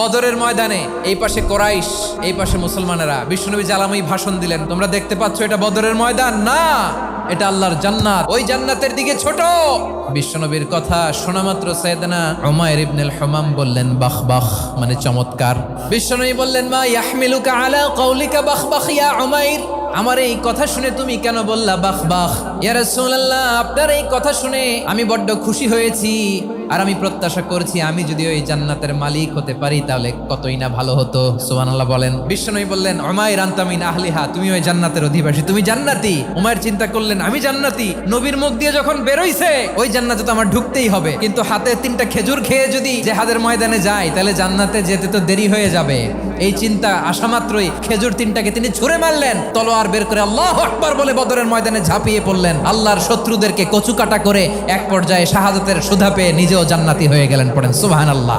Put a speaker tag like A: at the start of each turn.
A: বদরের ময়দানে এই পাশে কোরাইশ, এই পাশে মুসলমানেরা। বিশ্বনবী জালামি ভাষণ দিলেন, তোমরা দেখতে পাচ্ছ এটা বদরের ময়দান না, এটা আল্লাহর জান্নাত, ওই জান্নাতের দিকে ছোট। বিশ্বনবীর কথা শোনা মাত্র সাইয়েদনা উমাইর ইবনুল হুমাম বললেন বাখ বাখ, মানে চমৎকার। বিশ্বনবী বললেন মা ইয়াহমিলুকা আলা কওলিকা বাখ বাখ ইয়া উমাইর, আমার এই কথা শুনে তুমি কেন বললা বাখ বাখ? ইয়া রাসূলুল্লাহ, আপনার এই কথা শুনে আমি বড্ড খুশি হয়েছি, আর আমি প্রত্যাশা করছি আমি যদি ওই জান্নাতের মালিক হতে পারি তাহলে কতই না ভালো হতো। সুবহানাল্লাহ বলেন। বিশ্বনবী বললেন উমাইর আনতা মিন আহলিহা, তুমি ওই জান্নাতের অধিবাসী, তুমি জান্নাতি। উমাইর চিন্তা করলেন আমি জান্নাতি, নবীর মুখ দিয়ে যখন বেরোইছে ওই জান্নাতে তো আমার ঢুকতেই হবে, কিন্তু হাতে 3টা খেজুর খেয়ে যদি জিহাদের ময়দানে যাই তাহলে জান্নাতে যেতে তো দেরি হয়ে যাবে। এই চিন্তা আসা মাত্রই খেজুর 3টাকে তিনি ছুঁড়ে মারলেন, তলোয়ার বের করে আল্লাহু আকবার বলে বদরের ময়দানে ঝাঁপিয়ে পড়লেন। আল্লাহর শত্রুদেরকে কচুকাটা করে এক পর্যায়ে শাহাদাতের সুধা পেয়ে নিজেও জান্নাতি হয়ে গেলেন। পড়েন সুবহানাল্লাহ।